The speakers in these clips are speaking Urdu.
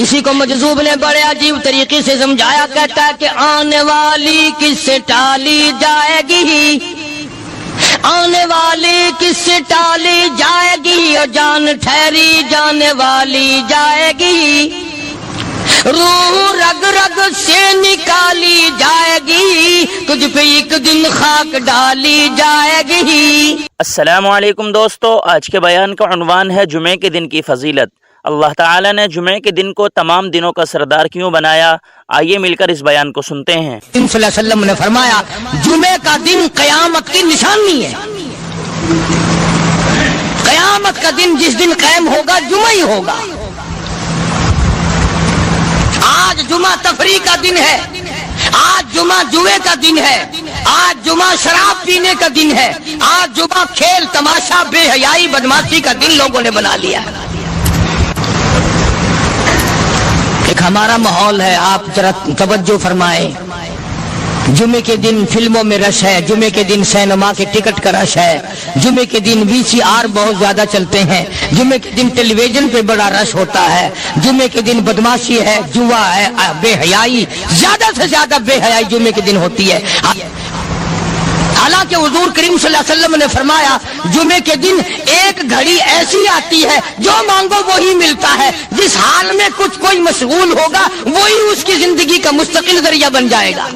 اسی کو مجذوب نے بڑے عجیب طریقے سے سمجھایا، کہتا ہے کہ آنے والی کس سے ٹالی جائے گی، آنے والی کس سے ٹالی جائے گی، اور جان ٹھہری جانے والی جائے گی، روح رگ رگ سے نکالی جائے گی، تجھ پہ ایک دن خاک ڈالی جائے گی۔ السلام علیکم دوستو، آج کے بیان کا عنوان ہے جمعے کے دن کی فضیلت۔ اللہ تعالیٰ نے جمعے کے دن کو تمام دنوں کا سردار کیوں بنایا؟ آئیے مل کر اس بیان کو سنتے ہیں۔ صلی اللہ علیہ وسلم نے فرمایا جمعے کا دن قیامت کی نشانی ہے، قیامت کا دن جس دن قائم ہوگا جمعہ ہی ہوگا۔ آج جمعہ تفریح کا دن ہے، آج جمعہ جوئے کا دن ہے، آج جمعہ شراب پینے کا دن ہے، آج جمعہ کھیل تماشا بے حیائی بدماشی کا دن لوگوں نے بنا لیا ہے۔ ایک ہمارا ماحول ہے، آپ ذرا توجہ فرمائیں۔ جمعے کے دن فلموں میں رش ہے، جمعے کے دن سینما کے ٹکٹ کا رش ہے، جمعے کے دن VCR بہت زیادہ چلتے ہیں، جمعے کے دن ٹیلی ویژن پہ بڑا رش ہوتا ہے، جمعے کے دن بدماشی ہے، جوا ہے، بے حیائی، زیادہ سے زیادہ بے حیائی جمعے کے دن ہوتی ہے۔ حالانکہ حضور کریم صلی اللہ علیہ وسلم نے فرمایا جمعے کے دن ایک گھڑی ایسی آتی ہے جو مانگو وہی ملتا ہے، جس حال میں کچھ کوئی مشغول ہوگا وہی اس کی زندگی کا مستقل ذریعہ بن جائے گا۔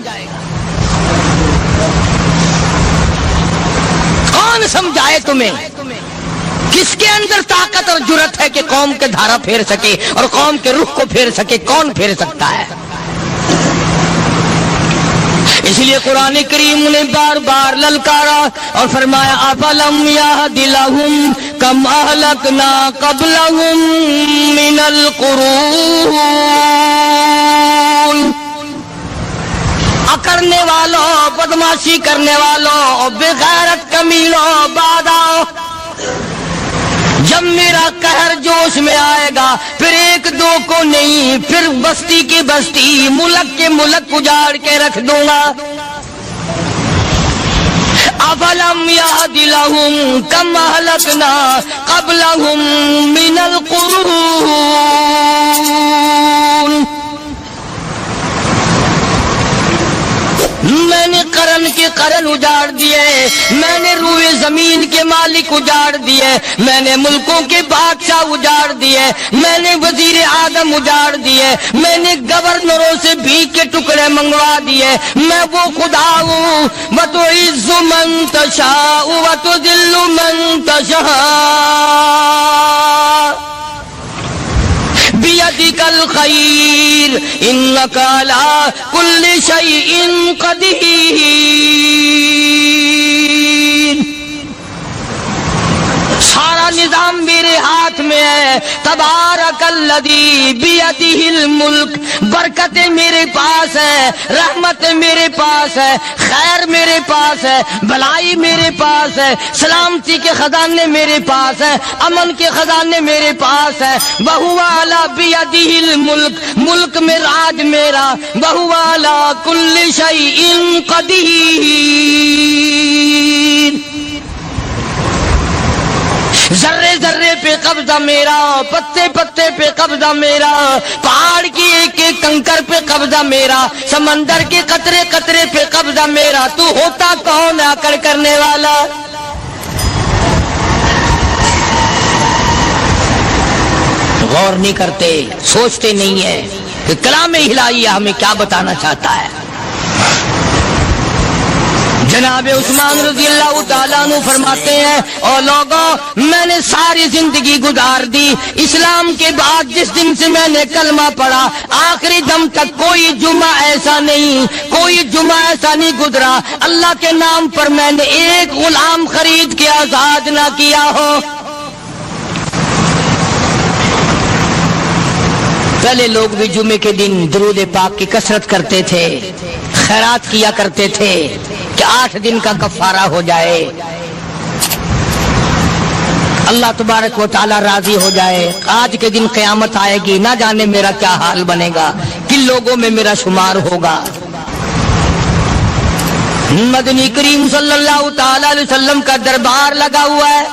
کون سمجھائے تمہیں؟ کس کے اندر طاقت اور جرأت ہے کہ قوم کے دھارا پھیر سکے اور قوم کے رخ کو پھیر سکے؟ کون پھیر سکتا ہے؟ اس لیے قرآن کریم نے بار بار للکارا اور فرمایا افلم یہد لہم کم اہلکنا قبلہم من القرون، اکڑنے والوں، بدماشی کرنے والوں، بغیرت کمیلوں، باداؤ، جب میرا قہر جوش میں آئے گا پھر ایک دو کو نہیں، پھر بستی کی بستی، ملک کے ملک اجاڑ کے رکھ دوں گا۔ افلم یہد لہم کم اہلکنا قبلہم من القرون، میں نے قرن کے قرن اجاڑ دیے، میں نے روئے زمین کے مالک اجاڑ دیے، میں نے ملکوں کے بادشاہ اجاڑ دیے، میں نے وزیر اعظم اجاڑ دیے، میں نے گورنروں سے بھیک کے ٹکڑے منگوا دیے۔ میں وہ خدا ہوں وَتُعِزُّ مَن تَشَاءُ وَتُذِلُّ مَن تَشَاءُ بِيَدِكَ الْخَيْرُ إِنَّكَ عَلَىٰ كُلِّ شَيْءٍ قَدِيرٌ۔ سارا نظام میرے ہاتھ میں ہے، تبارک الذی بیدہ الملک، برکتیں میرے پاس ہے، رحمت میرے پاس ہے، خیر میرے پاس ہے، بھلائی میرے پاس ہے، سلامتی کے خزانے میرے پاس ہے، امن کے خزانے میرے پاس ہے۔ وہو علی بیدہ الملک، ملک میں راج میرا، وہو علی کل شیء قدیر۔ ذرے ذرے پہ قبضہ میرا، پتے پتے پہ قبضہ میرا، پہاڑ کی ایک ایک کنکر پہ قبضہ میرا، سمندر کے قطرے قطرے پہ قبضہ میرا۔ تو ہوتا کون ہے اکڑ کرنے والا؟ غور نہیں کرتے، سوچتے نہیں ہیں کہ کلام الہی ہمیں کیا بتانا چاہتا ہے۔ جناب عثمان رضی اللہ تعالیٰ عنہ فرماتے ہیں او لوگوں، میں نے ساری زندگی گزار دی، اسلام کے بعد جس دن سے میں نے کلمہ پڑھا آخری دم تک کوئی جمعہ ایسا نہیں، کوئی جمعہ ایسا نہیں گزرا اللہ کے نام پر میں نے ایک غلام خرید کے آزاد نہ کیا ہو۔ پہلے لوگ بھی جمعے کے دن درود پاک کی کثرت کرتے تھے، خیرات کیا کرتے تھے کہ 8 دن کا کفارہ ہو جائے، اللہ تبارک و تعالی راضی ہو جائے۔ آج کے دن قیامت آئے گی، نہ جانے میرا کیا حال بنے گا، کن لوگوں میں میرا شمار ہوگا۔ مدنی کریم صلی اللہ تعالی علیہ وسلم کا دربار لگا ہوا ہے،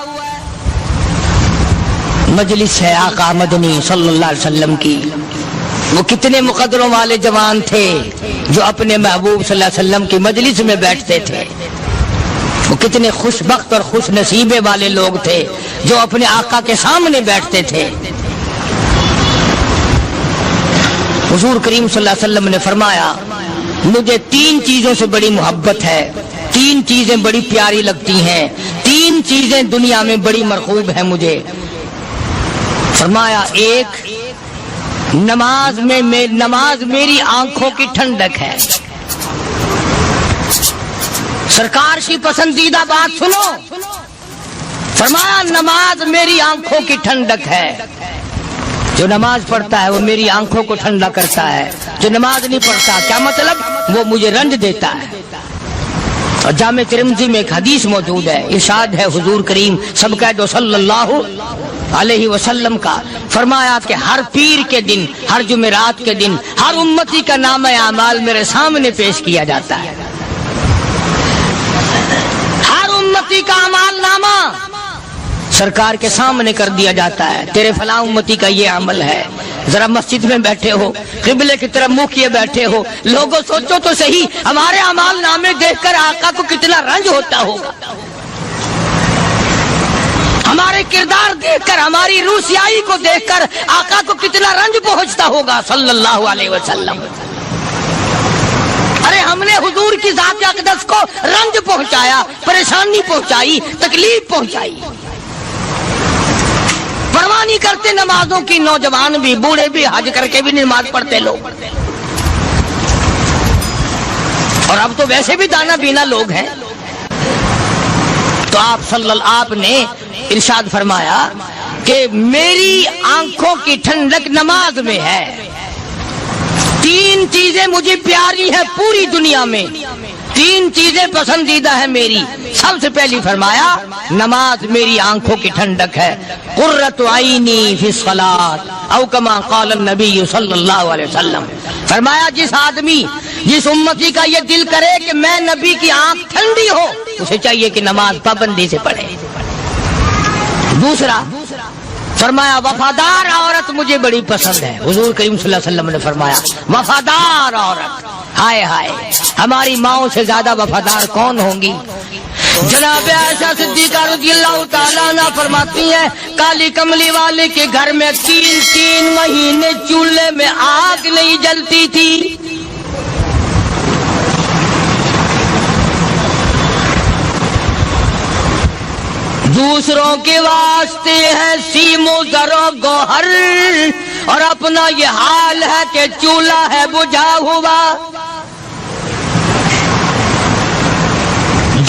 مجلس ہے آقا مدنی صلی اللہ علیہ وسلم کی، وہ کتنے مقدروں والے جوان تھے جو اپنے محبوب صلی اللہ علیہ وسلم کی مجلس میں بیٹھتے تھے. وہ کتنے خوش بخت اور خوش نصیبے والے لوگ تھے جو اپنے آقا کے سامنے بیٹھتے تھے. حضور کریم صلی اللہ علیہ وسلم نے فرمایا مجھے 3 چیزوں سے بڑی محبت ہے, 3 چیزیں بڑی پیاری لگتی ہیں, 3 چیزیں دنیا میں بڑی مرغوب ہیں مجھے. فرمایا ایک نماز میری آنکھوں کی ٹھنڈک ہے. سرکار کی پسندیدہ بات سنو, فرمایا نماز میری آنکھوں کی ٹھنڈک ہے. جو نماز پڑھتا ہے وہ میری آنکھوں کو ٹھنڈا کرتا ہے, جو نماز نہیں پڑھتا کیا مطلب وہ مجھے رنج دیتا ہے. اور جامع ترمذی میں ایک حدیث موجود ہے, ارشاد ہے حضور کریم سب کہہ دو صلی اللہ علیہ وسلم کا, فرمایا کہ ہر پیر کے دن, ہر جمعرات کے دن ہر امتی کا نام اعمال میرے سامنے پیش کیا جاتا ہے. ہر امتی کا اعمال نامہ سرکار کے سامنے کر دیا جاتا ہے. تیرے فلاں امتی کا یہ عمل ہے. ذرا مسجد میں بیٹھے ہو, قبلے کی طرف منہ کیے بیٹھے ہو, لوگوں سوچو تو صحیح ہمارے اعمال نامے دیکھ کر آقا کو کتنا رنج ہوتا ہوگا. ہمارے کردار دیکھ کر, ہماری روح سیاہی کو دیکھ کر آقا کو کتنا رنج پہنچتا ہوگا صلی اللہ علیہ وسلم. ارے ہم نے حضور کی ذات اقدس کو رنج پہنچایا, پریشانی پہنچائی, تکلیف پہنچائی. پرواہ نہیں کرتے نمازوں کی, نوجوان بھی بوڑھے بھی حج کر کے بھی نماز پڑھتے لوگ. اور اب تو ویسے بھی دانا بینا لوگ ہیں. تو آپ نے ارشاد فرمایا کہ میری آنکھوں کی ٹھنڈک نماز میں ہے. 3 چیزیں مجھے پیاری ہیں پوری دنیا میں, 3 چیزیں پسندیدہ ہیں میری. سب سے پہلی فرمایا نماز میری آنکھوں کی ٹھنڈک ہے. قرۃ عینی فی الصلاۃ او کما قال النبی صلی اللہ علیہ وسلم. فرمایا جس آدمی, جس امتی کا یہ دل کرے کہ میں نبی کی آنکھ ٹھنڈی ہو, اسے چاہیے کہ نماز پابندی سے پڑھے. دوسرا فرمایا وفادار عورت مجھے بڑی پسند ہے. حضور کریم صلی اللہ علیہ وسلم نے فرمایا وفادار عورت, ہائے ہائے ہماری ماؤں سے زیادہ وفادار کون ہوں گی. جناب عائشہ صدیقہ رضی اللہ تعالیٰ عنہ فرماتی ہیں کالی کملی والے کے گھر میں 3 مہینے چولہے میں آگ نہیں جلتی تھی. دوسروں کے واسطے ہے سیم و زر و گوہر, اور اپنا یہ حال ہے کہ چولہا ہے بجھا ہوا.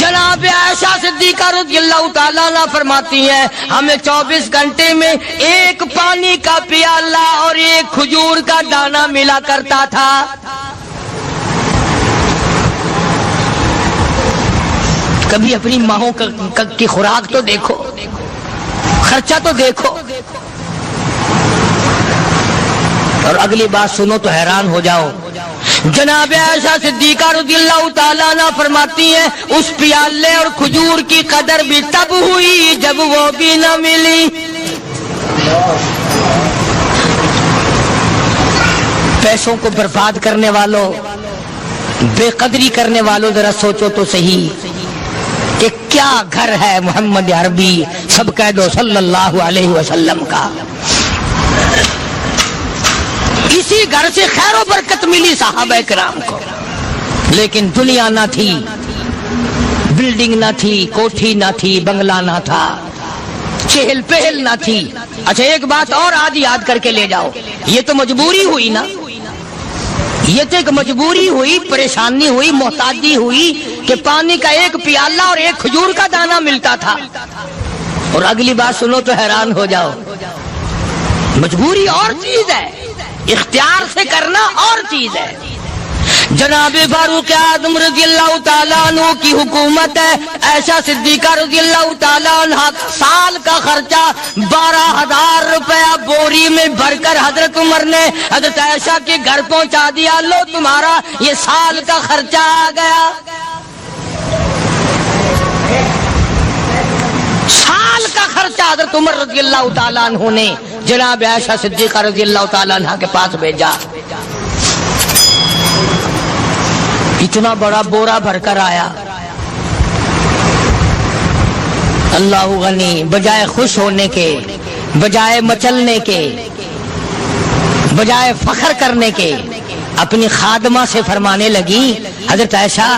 جناب عائشہ صدیقہ رضی اللہ تعالیٰ عنہ فرماتی ہیں ہمیں 24 گھنٹے میں 1 پانی کا پیالہ اور 1 کھجور کا دانہ ملا کرتا تھا. کبھی اپنی ماہوں کی خوراک تو دیکھو, خرچہ تو دیکھو. اور اگلی بات سنو تو حیران ہو جاؤ. جناب عائشہ صدیقہ رضی اللہ تعالیٰ عنہ فرماتی ہیں اس پیالے اور کھجور کی قدر بھی تب ہوئی جب وہ بھی نہ ملی. پیسوں کو برباد کرنے والوں, بے قدری کرنے والوں, ذرا سوچو تو صحیح کہ کیا گھر ہے محمد عربی سب کہہ دو صلی اللہ علیہ وسلم کا. اسی گھر سے خیر و برکت ملی صحابہ کرام کو, لیکن دنیا نہ تھی, بلڈنگ نہ تھی, کوٹھی نہ تھی, بنگلہ نہ تھا, چہل پہل نہ تھی. اچھا ایک بات اور آج یاد کر کے لے جاؤ, یہ تو مجبوری ہوئی نا, یہ تو ایک مجبوری ہوئی, پریشانی ہوئی, محتاجی ہوئی کہ پانی کا 1 پیالہ اور 1 کھجور کا دانہ ملتا تھا. اور اگلی بات سنو تو حیران ہو جاؤ. مجبوری اور چیز ہے, اختیار سے کرنا اور چیز ہے. جناب فاروق اعظم رضی اللہ تعالیٰ عنہ کی حکومت ہے. عائشہ صدیقہ رضی اللہ تعالیٰ عنہ سال کا خرچہ 12,000 روپیہ بوری میں بھر کر حضرت عمر نے حضرت عائشہ کے گھر پہنچا دیا. لو تمہارا یہ سال کا خرچہ آ گیا. سال کا خرچہ حضرت عمر رضی اللہ تعالیٰ عنہ نے جناب عائشہ صدیقہ رضی اللہ تعالیٰ عنہ کے پاس بھیجا. اتنا بڑا بورا بھر کر آیا. اللہ غنی، بجائے خوش ہونے کے، بجائے مچلنے کے، بجائے فخر کرنے کے، اپنی خادمہ سے فرمانے لگی، حضرت عائشہ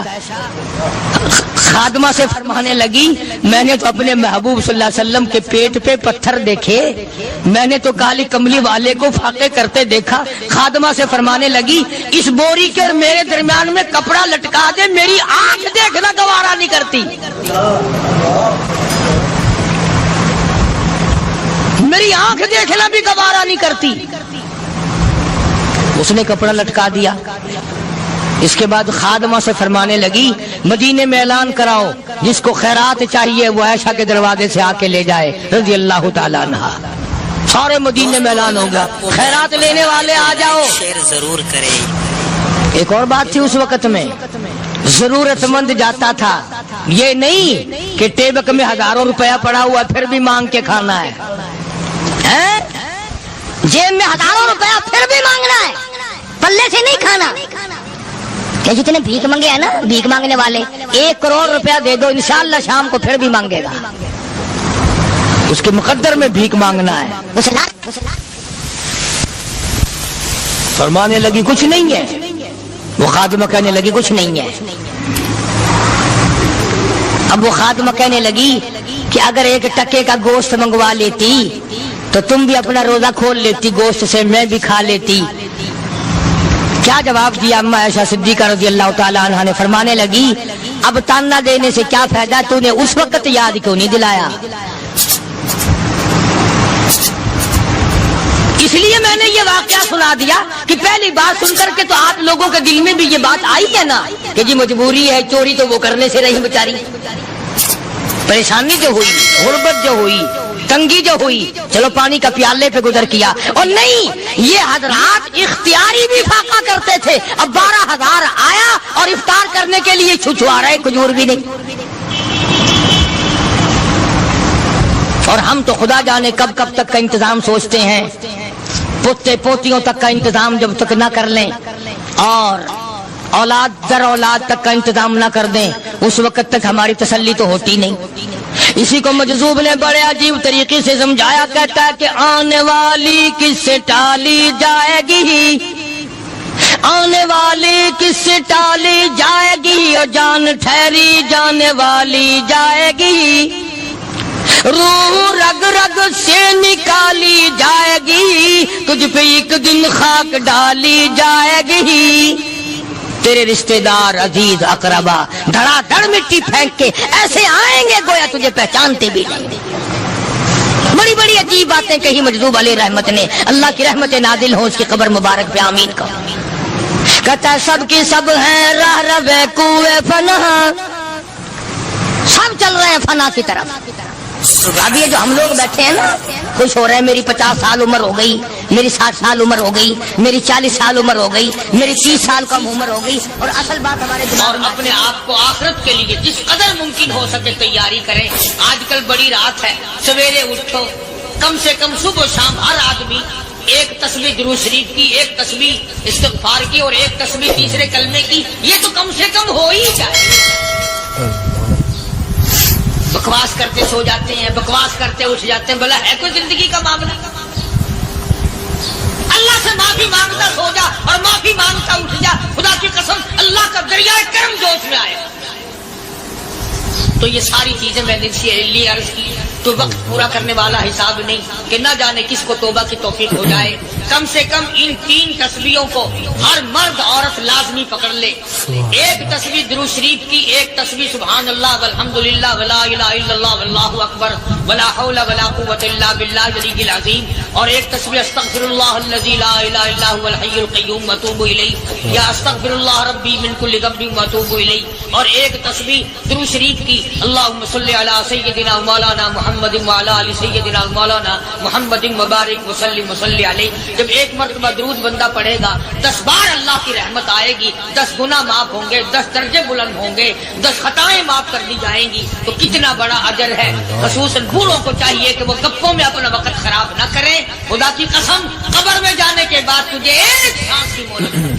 خادمہ سے فرمانے لگی، میں نے تو اپنے محبوب صلی اللہ علیہ وسلم کے پیٹ پہ پتھر دیکھے، میں نے تو کالی کملی والے کو فاقے کرتے دیکھا. خادمہ سے فرمانے لگی، اس بوری کے اور میرے درمیان میں کپڑا لٹکا دے، میری آنکھ دیکھنا گوارا نہیں کرتی، میری آنکھ دیکھنا بھی گوارا نہیں کرتی. اس نے کپڑا لٹکا دیا. اس کے بعد خادمہ سے فرمانے لگی، مدینے میں اعلان کراؤ، جس کو خیرات چاہیے وہ عائشہ کے دروازے سے آ کے لے جائے رضی اللہ تعالیٰ عنہ. سارے مدینے میں اعلان ہوگا، خیرات لینے والے آ جاؤ. شیئر ضرور کریں. ایک اور بات تھی اس وقت میں، ضرورت مند جاتا تھا، یہ نہیں کہ ٹیبک میں ہزاروں روپیہ پڑا ہوا پھر بھی مانگ کے کھانا ہے، جیب میں ہزاروں روپیہ پھر بھی مانگنا ہے، پلے سے نہیں کھانا. کہ جتنے بھیک مانگے ہیں نا، بھیک مانگنے والے، 1 کروڑ روپیہ دے دو انشاءاللہ شام کو پھر بھی مانگے گا. اس کے مقدر میں بھیک مانگنا ہے. فرمانے لگی کچھ نہیں ہے. وہ خادمہ کہنے لگی کچھ نہیں ہے. اب وہ خادمہ کہنے لگی کہ اگر 1 ٹکے کا گوشت منگوا لیتی تو تم بھی اپنا روزہ کھول لیتی، گوشت سے میں بھی کھا لیتی. کیا جواب دیا اما عائشہ صدیقہ رضی اللہ تعالیٰ عنہ نے؟ فرمانے لگی، اب تانا دینے سے کیا فائدہ، تو نے اس وقت یاد کیوں نہیں دلایا؟ اس لیے میں نے یہ واقعہ سنا دیا کہ پہلی بات سن کر کے تو آپ لوگوں کے دل میں بھی یہ بات آئی ہے نا کہ جی مجبوری ہے، چوری تو وہ کرنے سے رہی بیچاری، پریشانی جو ہوئی، غربت جو ہوئی، تنگی جو ہوئی، چلو پانی کا پیالے پہ گزر کیا. اور نہیں، یہ حضرات اختیاری بھی فاقہ کرتے تھے. اب 12,000 آیا اور افطار کرنے کے لیے چھچوا رہے، کھجور بھی نہیں. اور ہم تو خدا جانے کب کب تک کا انتظام سوچتے ہیں، پوتے پوتیوں تک کا انتظام جب تک نہ کر لیں اور اولاد در اولاد تک کا انتظام نہ کر دیں، اس وقت تک ہماری تسلی تو ہوتی نہیں. اسی کو مجذوب نے بڑے عجیب طریقے سے سمجھایا، کہتا ہے کہ آنے والی کس سے ٹالی جائے گی، آنے والی کس سے ٹالی جائے گی، اور جان ٹھہری جانے والی جائے گی، روح رگ رگ سے نکالی جائے گی، تجھ پہ ایک دن خاک ڈالی جائے گی. تیرے رشتہ دار عزیز اقربا دھڑا دھڑ مٹی پھینک کے ایسے آئیں گے گویا تجھے پہچانتے بھی نہیں. بڑی بڑی عجیب باتیں کہی مجذوب علیہ رحمت نے. اللہ کی رحمت نازل ہو اس کی قبر مبارک پہ آمین کا. کہتا ہے سب کی سب ہیں راہ روے کوئے فنا، سب چل رہے ہیں فنا کی طرف. اب یہ جو ہم لوگ بیٹھے ہیں نا خوش ہو رہے ہیں، میری 50 سال عمر ہو گئی، میری 60 سال عمر ہو گئی، میری 40 سال عمر ہو گئی، میری 30 سال کم عمر ہو گئی. اور اصل بات ہمارے دماغ میں، اپنے آپ کو آخرت کے لیے جس قدر ممکن ہو سکے تیاری کریں. آج کل بڑی رات ہے، سویرے اٹھو، کم سے کم صبح و شام ہر آدمی 1 تسبیح درود شریف کی، 1 تسبیح استغفار کی، اور 1 تسبیح تیسرے کلمے کی. یہ تو کم سے کم ہو ہی جائے. بکواس کرتے سو جاتے ہیں، بکواس کرتے اٹھ جاتے ہیں. بلا ہے کوئی زندگی کا معاملہ؟ اللہ سے معافی مانگتا سو جا اور معافی مانگتا اٹھ جا. خدا کی قسم اللہ کا دریائے کرم جوش میں آئے. تو یہ ساری چیزیں میں نے لیے عرض کی تو وقت پورا کرنے والا حساب نہیں کہ نہ جانے کس کو توبہ کی توفیق ہو جائے. کم سے کم ان 3 تسبیحوں کو ہر مرد عورت لازمی پکڑ لے. 1 تسبیح درود شریف کی، 1 تسبیح سبحان اللہ والحمدللہ ولا الہ الا اللہ واللہ اکبر ولا حول ولا قوۃ الا باللہ العلی العظیم، اور 1 تسبیح استغفر اللہ الذی لا الہ الا هو الحی القیوم واتوب الیہ یا استغفر اللہ ربی من کل ذنب واتوب الیہ، اور 1 تسبیح درود شریف کی اللہم صلی علی سیدنا مولانا محمد وعلی آل سیدنا مولانا محمد مبارک وسلم وصلی علیہ. جب ایک مرتبہ درود بندہ پڑھے گا 10 بار اللہ کی رحمت آئے گی، 10 گناہ معاف ہوں گے، 10 درجے بلند ہوں گے، 10 خطائیں معاف کر دی جائیں گی، تو کتنا بڑا اجر ہے۔ خصوصاً بوڑھوں کو چاہیے کہ وہ گپوں میں اپنا وقت خراب نہ کریں۔ خدا کی قسم قبر میں جانے کے بعد تجھے ایک سانس کی مہلت ہے۔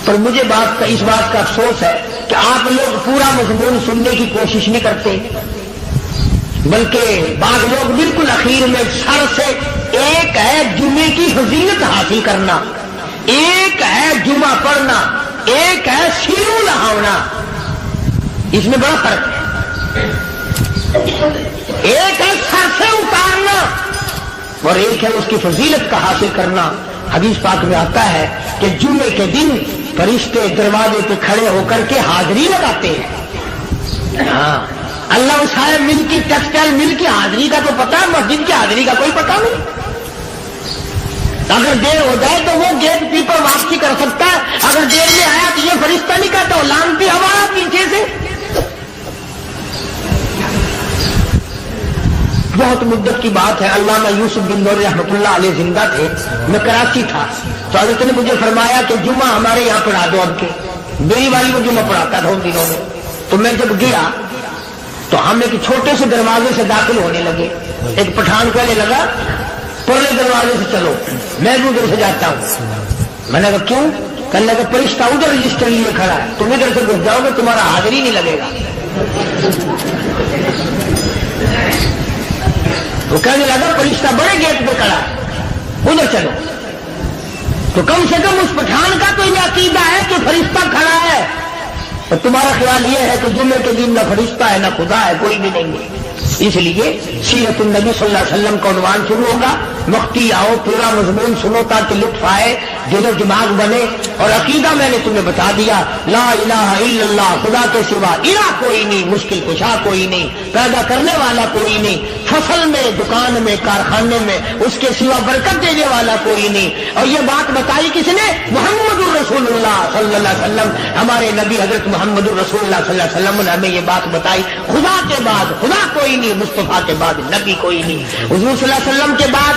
پر مجھے اس بات کا افسوس ہے کہ آپ لوگ پورا مضمون سننے کی کوشش نہیں کرتے، بلکہ بعض لوگ بالکل اخیر میں سر سے، ایک ہے جمعے کی فضیلت حاصل کرنا، ایک ہے جمعہ پڑھنا، ایک ہے سیرو نہاونا، اس میں بڑا فرق ہے۔ ایک ہے سر سے اتارنا اور ایک ہے اس کی فضیلت کا حاصل کرنا۔ حدیث پاک میں آتا ہے کہ جمعے کے دن فرشتے دروازے پہ کھڑے ہو کر کے حاضری لگاتے ہیں۔ ہاں، اللہ صاحب مل کی ٹیکسٹائل مل کی حاضری کا تو پتا ہے، مسجد کی حاضری کا کوئی پتا نہیں۔ اگر دیر ہو جائے تو وہ گیٹ کیپر واپسی کر سکتا ہے، اگر دیر میں آیا تو یہ فرشتہ نہیں کہتا، وہ لانتی ہمارا پیچھے سے۔ بہت مدت کی بات ہے، علامہ یوسف بن نور رحمۃ اللہ علیہ زندہ تھے، میں کراچی تھا، تو حضرت نے مجھے فرمایا کہ جمعہ ہمارے یہاں پڑھا دو اب کے۔ میری والی وہ جمعہ پڑھاتا تھا ان دنوں میں، تو میں جب گیا تو ہم ایک چھوٹے سے دروازے سے داخل ہونے لگے۔ ایک پٹھان کہنے لگا پرلے دروازے سے چلو، میں بھی ادھر سے جاتا ہوں۔ میں نے کہا کیوں؟ کہنے لگا فرشتہ ادھر رجسٹر لیے کھڑا ہے، تم ادھر سے گھس جاؤ گے تمہارا حاضری نہیں لگے گا۔ وہ کہنے لگا فرشتہ بڑے گیٹ پہ کھڑا ہے، ادھر چلو۔ تو کم سے کم اس پٹھان کا تو یہ عقیدہ ہے کہ فرشتہ کھڑا ہے، اور تمہارا خیال یہ ہے کہ جمعے کے دن نہ فرشتہ ہے نہ خدا ہے، کوئی بھی نہیں ہے۔ اس لیے سیرت النبی صلی اللہ علیہ وسلم کا عنوان شروع ہوگا، وقتی آؤ پورا مضمون سنو تاکہ لطف آئے، دل و دماغ بنے۔ اور عقیدہ میں نے تمہیں بتا دیا، لا الہ الا اللہ، خدا کے سوا الہ کوئی نہیں، مشکل کشا کوئی نہیں، پیدا کرنے والا کوئی نہیں، فصل میں، دکان میں، کارخانے میں اس کے سوا برکت دینے والا کوئی نہیں۔ اور یہ بات بتائی کس نے؟ محمد الرسول اللہ صلی اللہ علیہ وسلم، ہمارے نبی حضرت محمد الرسول اللہ صلی اللہ علیہ وسلم نے ہمیں یہ بات بتائی، خدا کے بعد خدا کوئی نہیں، مصطفیٰ کے بعد نبی کوئی نہیں، حضور صلی اللہ علیہ وسلم کے بعد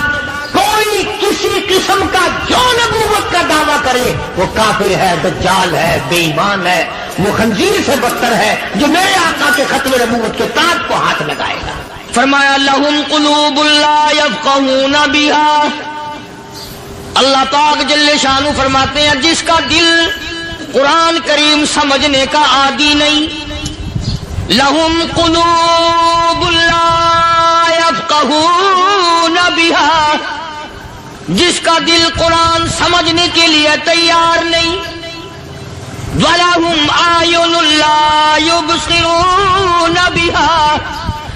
کوئی کسی قسم کا جو نبوت کا دعویٰ کرے وہ کافر ہے، دجال ہے، بے ایمان ہے، وہ خنزیر سے بدتر ہے جو میرے آقا کے ختم نبوت کے تاج کو ہاتھ لگائے گا۔ فرمایا لہم قلوب لا یفقہون بہا، اللہ پاک جل شانہ فرماتے ہیں جس کا دل قرآن کریم سمجھنے کا عادی نہیں، لہم قلوب لا یفقہون بہا، جس کا دل قرآن سمجھنے کے لیے تیار نہیں، وَلَهُمْ أَعْيُنٌ لَا يُبْصِرُونَ بِهَا،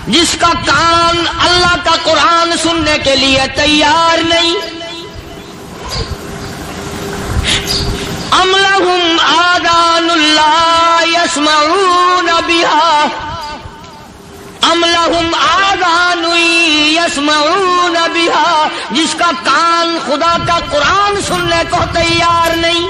جس کا کان اللہ کا قرآن سننے کے لیے تیار نہیں، أَمْ لَهُمْ آذَانٌ لَا يَسْمَعُونَ بِهَا، أَمْ لَهُمْ آذَانٌ يَسْمَعُونَ بِهَا، جس کا کان خدا کا قرآن سننے کو تیار نہیں۔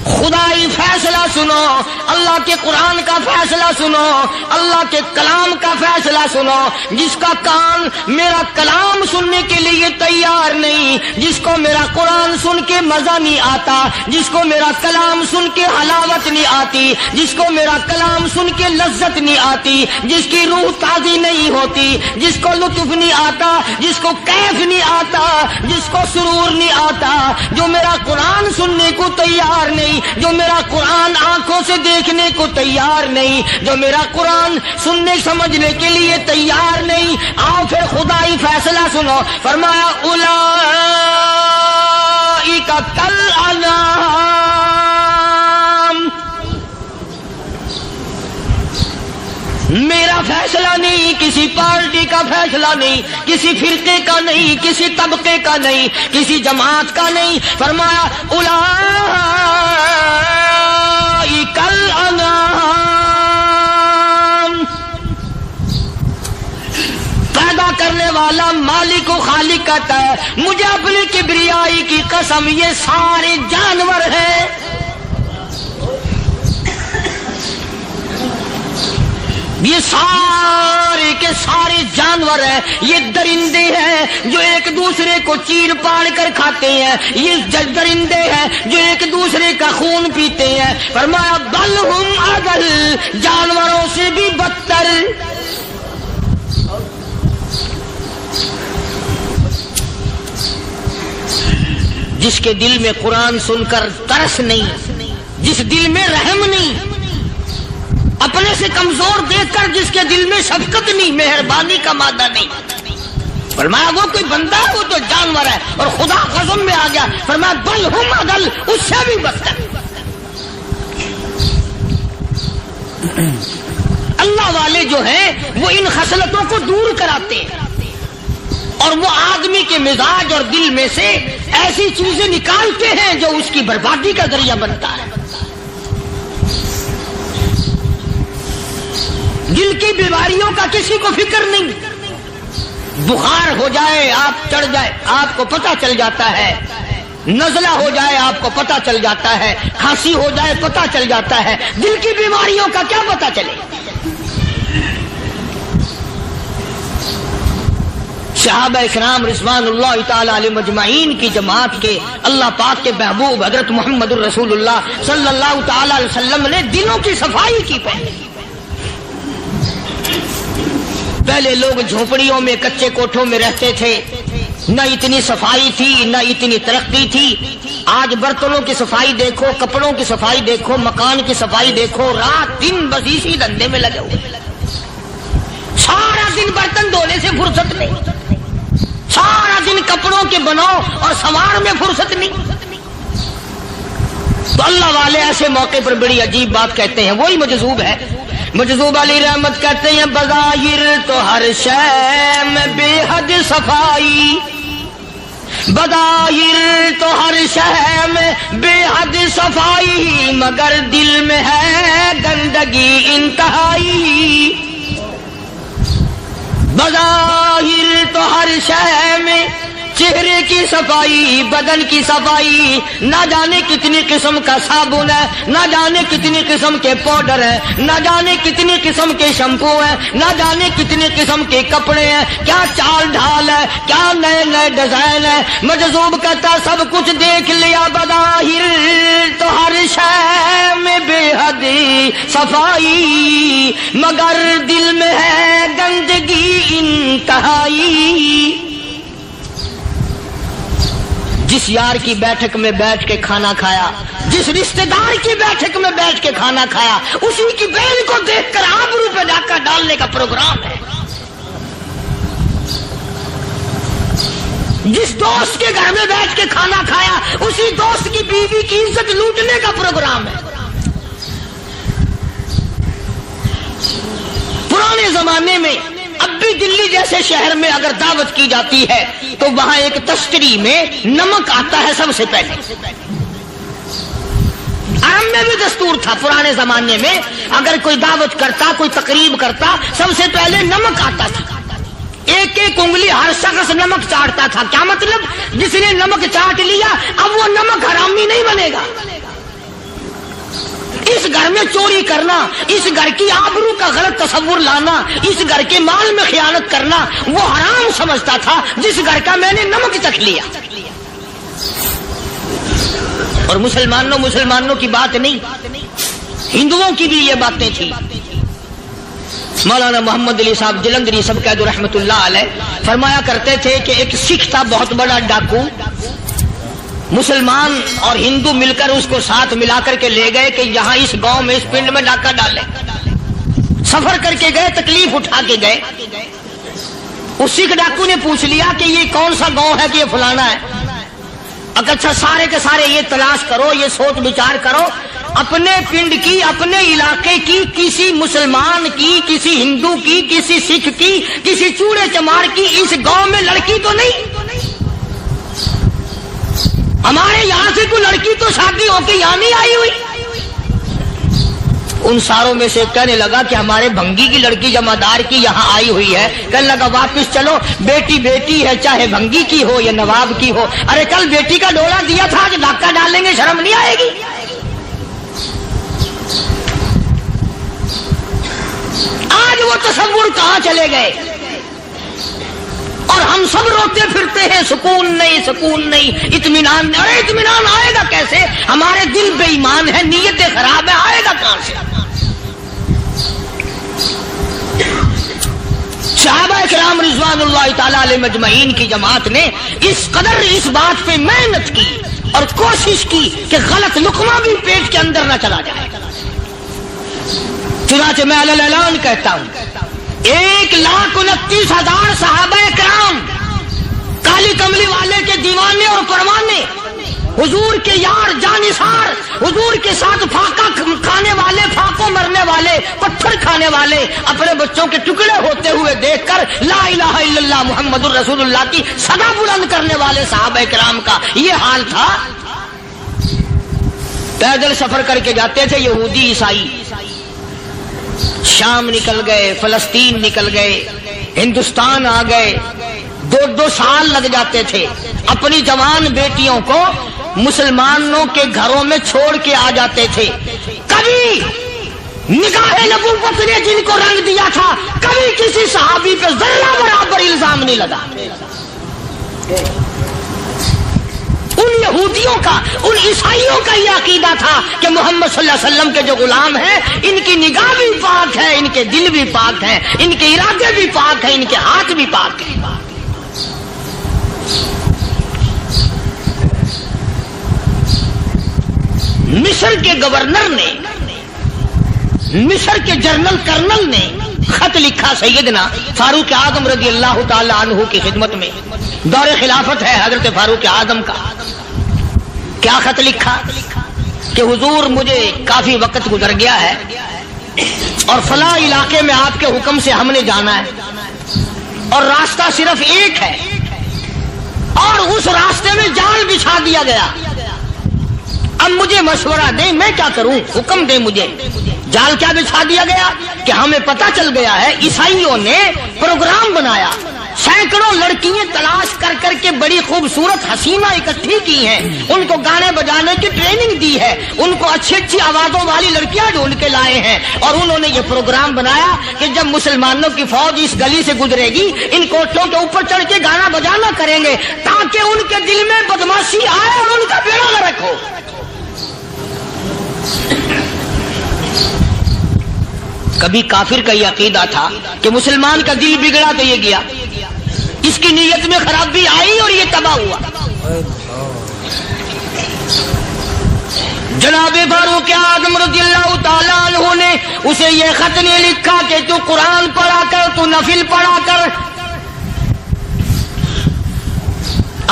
خدائی فیصلہ سنو، اللہ کے قرآن کا فیصلہ سنو، اللہ کے کلام کا فیصلہ سنو۔ جس کا کان میرا کلام سننے کے لیے تیار نہیں، جس کو میرا قرآن سن کے مزہ نہیں آتا، جس کو میرا کلام سن کے حلاوت نہیں آتی، جس کو میرا کلام سن کے لذت نہیں آتی، جس کی روح تازی نہیں ہوتی، جس کو لطف نہیں آتا، جس کو کیف نہیں آتا، جس کو سرور نہیں آتا، جو میرا قرآن سننے کو تیار نہیں، جو میرا قرآن آنکھوں سے دیکھنے کو تیار نہیں، جو میرا قرآن سننے سمجھنے کے لیے تیار نہیں، آؤ پھر خدائی فیصلہ سنو۔ فرمایا اولئک کالانعام، میرا فیصلہ نہیں، کسی پارٹی کا فیصلہ نہیں، کسی فرقے کا نہیں، کسی طبقے کا نہیں، کسی جماعت کا نہیں۔ فرمایا اولئک الانعام، پیدا کرنے والا مالک و خالق کہتا ہے مجھے اپنی کبریائی کی قسم یہ سارے جانور ہیں۔ یہ سارے کے سارے جانور ہیں، یہ درندے ہیں جو ایک دوسرے کو چیر پاڑ کر کھاتے ہیں، یہ درندے ہیں جو ایک دوسرے کا خون پیتے ہیں۔ فرمایا بل ہم اضل، جانوروں سے بھی بدتر۔ جس کے دل میں قرآن سن کر ترس نہیں، جس دل میں رحم نہیں، اپنے سے کمزور دیکھ کر جس کے دل میں شفقت نہیں، مہربانی کا مادہ نہیں، فرمایا وہ کوئی بندہ ہے، وہ تو جانور ہے۔ اور خدا قسم میں آ گیا، فرمایا بل ہم اضل، اس سے بھی بدتر۔ اللہ والے جو ہیں وہ ان خصلتوں کو دور کراتے ہیں، اور وہ آدمی کے مزاج اور دل میں سے ایسی چیزیں نکالتے ہیں جو اس کی بربادی کا ذریعہ بنتا ہے۔ دل کی بیماریوں کا کسی کو فکر نہیں، بخار ہو جائے آپ چڑھ جائے آپ کو پتہ چل جاتا ہے، نزلہ ہو جائے آپ کو پتہ چل جاتا ہے، کھانسی ہو جائے پتہ چل جاتا ہے، دل کی بیماریوں کا کیا پتہ چلے؟ صحابہ اکرام رضوان اللہ تعالی علیہم اجمعین کی جماعت کے اللہ پاک کے محبوب حضرت محمد الرسول اللہ صلی اللہ تعالی علیہ وسلم نے دلوں کی صفائی کی پہلے لوگ جھونپڑیوں میں کچے کوٹھوں میں رہتے تھے، نہ اتنی صفائی تھی نہ اتنی ترقی تھی۔ آج برتنوں کی صفائی دیکھو، کپڑوں کی صفائی دیکھو، مکان کی صفائی دیکھو، رات دن بس اسی دھندے میں لگے ہوئے، سارا دن برتن دھونے سے فرصت نہیں، سارا دن کپڑوں کے بناؤ اور سنوار میں فرصت نہیں۔ تو اللہ والے ایسے موقع پر بڑی عجیب بات کہتے ہیں، وہی مجذوب ہے، مجذوب علی رحمت کہتے ہیں بظاہر تو ہر شے میں بے حد صفائی، بظاہر تو ہر شے میں بے حد صفائی، مگر دل میں ہے گندگی انتہائی۔ بظاہر تو ہر شے میں چہرے کی صفائی، بدن کی صفائی، نہ جانے کتنی قسم کا صابن ہے، نہ جانے کتنی قسم کے پاؤڈر ہیں، نہ جانے کتنی قسم کے شیمپو ہیں، نہ جانے کتنی قسم کے کپڑے ہیں، کیا چال ڈھال ہے، کیا نئے نئے ڈیزائن ہے۔ مجذوب کہتا سب کچھ دیکھ لیا، بظاہر تو ہر شے میں بے حد صفائی، مگر دل میں ہے گندگی انتہائی۔ جس یار کی بیٹھک میں بیٹھ کے کھانا کھایا، جس رشتہ دار کی بیٹھک میں بیٹھ کے کھانا کھایا، اسی کی بیل کو دیکھ کر آبرو پہ ڈاکہ ڈالنے کا پروگرام ہے۔ جس دوست کے گھر میں بیٹھ کے کھانا کھایا، اسی دوست کی بیوی کی عزت لوٹنے کا پروگرام ہے۔ پرانے زمانے میں اب بھی دلی جیسے شہر میں اگر دعوت کی جاتی ہے تو وہاں ایک تشتری میں نمک آتا ہے سب سے پہلے۔ عرب میں بھی دستور تھا پرانے زمانے میں، اگر کوئی دعوت کرتا، کوئی تقریب کرتا، سب سے پہلے نمک آتا تھا۔ ایک ایک انگلی ہر شخص نمک چاٹتا تھا۔ کیا مطلب؟ جس نے نمک چاٹ لیا اب وہ نمک حرامی نہیں بنے گا۔ اس گھر میں چوری کرنا، اس گھر کی آبرو کا غلط تصور لانا، اس گھر کے مال میں خیانت کرنا وہ حرام سمجھتا تھا جس گھر کا میں نے نمک چکھ لیا۔ اور مسلمانوں کی بات نہیں، ہندوؤں کی بھی یہ باتیں تھی۔ مولانا محمد علی صاحب جلندری سب قید رحمت اللہ علیہ فرمایا کرتے تھے کہ ایک سکھ تھا بہت بڑا ڈاکو، مسلمان اور ہندو مل کر اس کو ساتھ ملا کر کے لے گئے کہ یہاں اس گاؤں میں اس پنڈ میں ڈاکہ ڈالے۔ سفر کر کے گئے، تکلیف اٹھا کے گئے۔ اس سکھ ڈاکو نے پوچھ لیا کہ یہ کون سا گاؤں ہے کہ یہ فلانا ہے۔ اچھا سارے کے سارے یہ تلاش کرو، یہ سوچ بچار کرو، اپنے پنڈ کی، اپنے علاقے کی، کسی مسلمان کی، کسی ہندو کی، کسی سکھ کی، کسی چوڑے چمار کی اس گاؤں میں لڑکی تو نہیں؟ ہمارے یہاں سے کوئی لڑکی تو شادی ہو کے یہاں نہیں آئی ہوئی؟ ان ساروں میں سے کہنے لگا کہ ہمارے بھنگی کی لڑکی جمعدار کی یہاں آئی ہوئی ہے۔ کہنے لگا واپس چلو، بیٹی بیٹی ہے، چاہے بھنگی کی ہو یا نواب کی ہو۔ ارے کل بیٹی کا ڈولا دیا تھا کہ ڈاکہ ڈالیں گے، شرم نہیں آئے گی؟ آج وہ تصور کہاں چلے گئے؟ اور ہم سب روتے پھرتے ہیں سکون نہیں، سکون نہیں، اطمینان نہیں۔ ارے اطمینان آئے گا کیسے؟ ہمارے دل بے ایمان ہے، نیتیں خراب ہے، آئے گا کہاں سے؟ صحابہ کرام رضوان اللہ تعالی علیہ مجمعین کی جماعت نے اس قدر اس بات پہ محنت کی اور کوشش کی کہ غلط لقمہ بھی پیٹ کے اندر نہ چلا جائے۔ چنانچہ میں علی الاعلان کہتا ہوں 1,29,000 صحابہ کرام کالی کملی والے کے دیوانے اور پروانے، حضور کے یار جانثار، حضور کے ساتھ فاقہ کھانے والے، فاقوں مرنے والے، پتھر کھانے والے، اپنے بچوں کے ٹکڑے ہوتے ہوئے دیکھ کر لا الہ الا اللہ محمد الرسول اللہ کی صدا بلند کرنے والے صحابہ کرام کا یہ حال تھا۔ پیدل سفر کر کے جاتے تھے یہودی عیسائی، شام نکل گئے، فلسطین نکل گئے، ہندوستان آ گئے، 2 سال لگ جاتے تھے، اپنی جوان بیٹیوں کو مسلمانوں کے گھروں میں چھوڑ کے آ جاتے تھے۔ کبھی نگاہ نبوت نے جن کو رنگ دیا تھا، کبھی کسی صحابی پہ ذرہ برابر الزام نہیں لگا۔ ان یہودیوں کا، ان عیسائیوں کا یہ عقیدہ تھا کہ محمد صلی اللہ علیہ وسلم کے جو غلام ہیں ان کی نگاہ بھی پاک ہے، ان کے دل بھی پاک ہیں، ان کے ارادے بھی پاک ہیں، ان کے ہاتھ بھی پاک ہیں۔ مصر کے گورنر نے، مصر کے جنرل کرنل نے خط لکھا سیدنا فاروق اعظم رضی اللہ تعالی عنہ کی خدمت میں، دور خلافت ہے حضرت فاروق اعظم کا۔ کیا خط لکھا کہ حضور مجھے کافی وقت گزر گیا ہے اور فلاں علاقے میں آپ کے حکم سے ہم نے جانا ہے اور راستہ صرف ایک ہے اور اس راستے میں جال بچھا دیا گیا۔ اب مجھے مشورہ دیں میں کیا کروں، حکم دیں مجھے۔ جال کیا بچھا دیا گیا کہ ہمیں پتہ چل گیا ہے عیسائیوں نے پروگرام بنایا، سینکڑوں لڑکیاں تلاش کر کر کے بڑی خوبصورت حسینہ اکٹھی کی ہیں، ان کو گانے بجانے کی ٹریننگ دی ہے، ان کو اچھی اچھی آوازوں والی لڑکیاں ڈھونڈ کے لائے ہیں، اور انہوں نے یہ پروگرام بنایا کہ جب مسلمانوں کی فوج اس گلی سے گزرے گی ان کوٹھوں کے اوپر چڑھ کے گانا بجانا کریں گے تاکہ ان کے دل میں بدماشی آئے اور ان کا بیڑا غرق ہو۔ کبھی کافر کا یہ عقیدہ تھا کہ مسلمان کا دل بگڑا تو یہ گیا، اس کی نیت میں خرابی آئی اور یہ تباہ ہوا۔ جناب فاروق اعظم رضی اللہ تعالیٰ عنہ نے اسے یہ خط نے لکھا کہ تو قرآن پڑھا کر، تو نفل پڑھا کر۔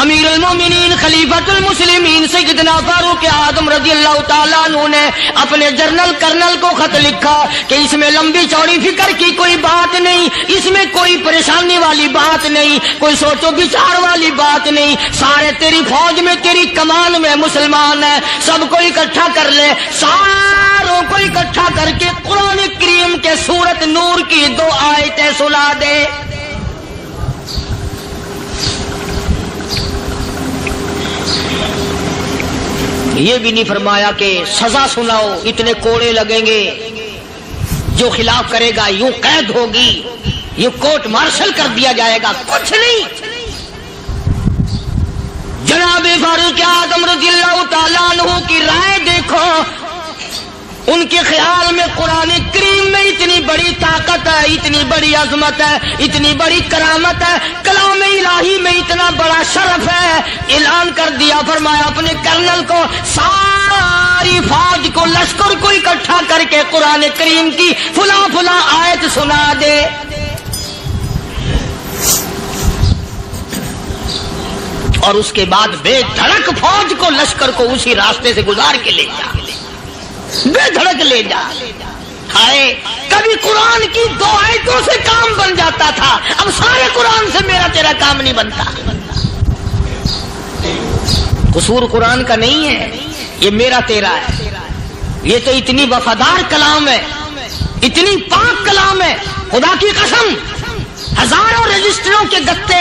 امیر المومنین خلیفۃ المسلمین سیدنا فاروق اعظم رضی اللہ تعالیٰ عنہ نے اپنے جنرل کرنل کو خط لکھا کہ اس میں لمبی چوڑی فکر کی کوئی بات نہیں، اس میں کوئی پریشانی والی بات نہیں، کوئی سوچ و بچار والی بات نہیں، سارے تیری فوج میں، تیری کمان میں مسلمان ہیں، سب کو اکٹھا کر لے، ساروں کو اکٹھا کر کے قرآن کریم کے سورت نور کی 2 آیتیں سنا دے۔ یہ بھی نہیں فرمایا کہ سزا سناؤ، اتنے کوڑے لگیں گے، جو خلاف کرے گا یوں قید ہوگی، یوں کورٹ مارشل کر دیا جائے گا، کچھ نہیں۔ جناب فاروق اعظم رضی اللہ تعالیٰ عنہ کی رائے دیکھو، ان کے خیال میں قرآن کریم میں اتنی بڑی طاقت ہے، اتنی بڑی عظمت ہے، اتنی بڑی کرامت ہے، کلام الہی میں اتنا بڑا شرف ہے۔ اعلان کر دیا، فرمایا اپنے کرنل کو ساری فوج کو، لشکر کو اکٹھا کر کے قرآن کریم کی فلاں فلاں آیت سنا دے۔ اور اس کے بعد بے دھڑک فوج کو، لشکر کو اسی راستے سے گزار کے لے جا، بے دھڑک لے جا۔ ہائے کبھی قرآن کی 2 آیتوں سے کام بن جاتا تھا، اب سارے قرآن سے میرا تیرا کام نہیں بنتا۔ قصور قرآن کا نہیں ہے، یہ میرا تیرا ہے۔ یہ تو اتنی وفادار کلام ہے، اتنی پاک کلام ہے، خدا کی قسم ہزاروں رجسٹروں کے گتے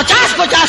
50-50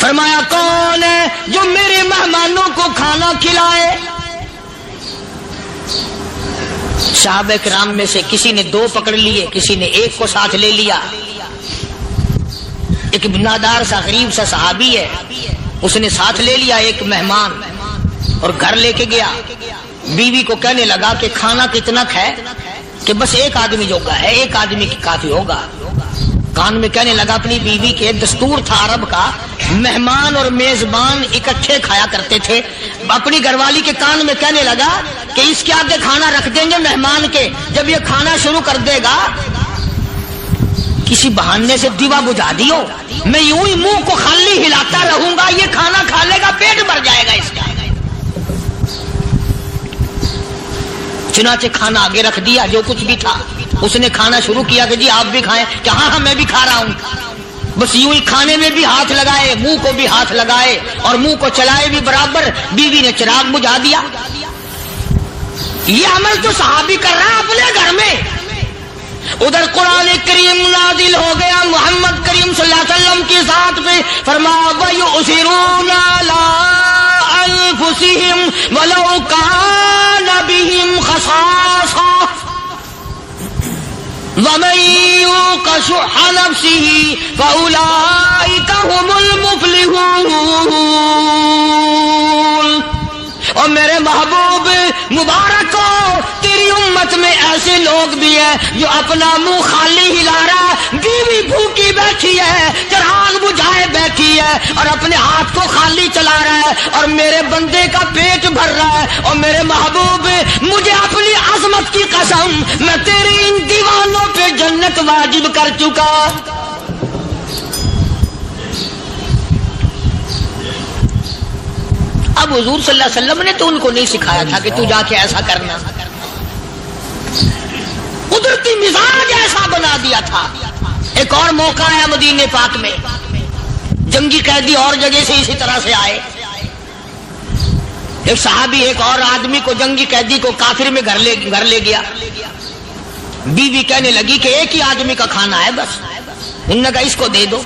فرمایا کون ہے جو میرے مہمانوں کو کھانا کھلائے؟ صحابہ کرام میں سے کسی نے 2 پکڑ لیے، کسی نے 1 کو ساتھ لے لیا۔ ایک بنادار سا غریب سا صحابی ہے، اس نے ساتھ لے لیا ایک مہمان اور گھر لے کے گیا۔ بیوی کو کہنے لگا کہ کھانا کتنا ہے؟ کہ بس 1 آدمی جوگا ہے، 1 آدمی کی کافی ہوگا۔ کان میں کہنے لگا اپنی بیوی کے، دستور تھا عرب کا، مہمان اور میزبان اکٹھے کھایا کرتے تھے۔ اپنی گھر والی کے کان میں کہنے لگا کہ اس کے آگے کھانا رکھ دیں گے مہمان کے، جب یہ کھانا شروع کر دے گا کسی بہانے سے دیوا بجھا دیو، میں یوں ہی منہ کو خالی ہلاتا رہوں گا، یہ کھانا کھا لے گا، پیٹ بھر جائے گا اس کا۔ چنانچہ کھانا آگے رکھ دیا، جو کچھ بھی تھا۔ اس نے کھانا شروع کیا کہ جی آپ بھی کھائیں، کہ ہاں میں بھی کھا رہا ہوں۔ بس یوں ہی کھانے میں بھی ہاتھ لگائے، منہ کو بھی ہاتھ لگائے اور منہ کو چلائے بھی برابر۔ بیوی نے چراغ بجھا دیا۔ یہ عمل تو صحابی کر رہا اپنے گھر میں۔ ادھر قرآن کریم نازل ہو گیا محمد کریم صلی اللہ علیہ وسلم کی ذات پہ، فرمایا وَيُؤْثِرُونَ عَلَىٰ أَنفُسِهِمْ وَلَوْ كَانَ بِهِمْ خَصَاصَةٌ وَمَن يُوقَ شُحَّ نَفْسِهِ فَأُولَٰئِكَ هُمُ الْمُفْلِحُونَ۔ اور میرے محبوب مبارک ہو، تیری امت میں ایسے لوگ بھی ہیں جو اپنا منہ خالی ہلا رہا ہے، بیوی بھوکی بیٹھی ہے، چراغ بجھائے بیٹھی ہے اور اپنے ہاتھ کو خالی چلا رہا ہے اور میرے بندے کا پیٹ بھر رہا ہے۔ اور میرے محبوب مجھے اپنی عظمت کی قسم، میں تیری ان دیوانوں پہ جنت واجب کر چکا۔ اب حضور صلی اللہ علیہ وسلم نے تو ان کو نہیں سکھایا تھا کہ تو جا کے ایسا کرنا، قدرتی مزاج ایسا بنا دیا تھا۔ ایک اور موقع آیا مدینے پاک میں، جنگی قیدی اور جگہ سے اسی طرح سے آئے۔ ایک صحابی ایک اور آدمی کو، جنگی قیدی کو کافر میں گھر لے گیا۔ بیوی کہنے لگی کہ 1 ہی آدمی کا کھانا ہے بس، انہوں نے کہا اس کو دے دو۔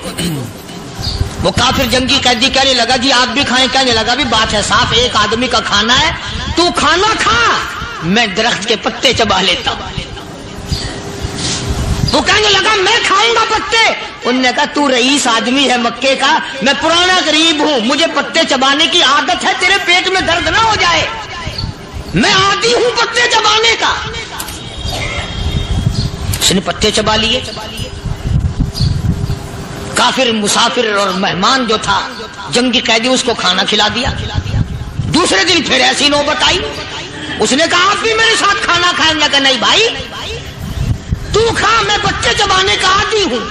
وہ کافر جنگی قیدی کہنے لگا جی آپ بھی کھائیں، کہنے لگا بھی بات ہے صاف، 1 آدمی کا کھانا ہے، تو کھانا کھا، میں درخت کے پتے چبا لیتا ہوں۔ وہ کہنے لگا میں کھاؤں گا پتے۔ انہوں نے کہا تو رئیس آدمی ہے مکے کا، میں پرانا غریب ہوں، مجھے پتے چبانے کی عادت ہے، تیرے پیٹ میں درد نہ ہو جائے، میں عادی ہوں پتے چبانے کا۔ اس نے پتے چبا لیے۔ کافر مسافر اور مہمان جو تھا جنگی قیدی، اس کو کھانا کھلا دیا۔ دوسرے دن پھر ایسی نوبت آئی، اس نے کہا آپ بھی میرے ساتھ کھانا کھائیں گے؟ کہ نہیں بھائی تو کھا، میں بچے چبانے کا عادی ہوں۔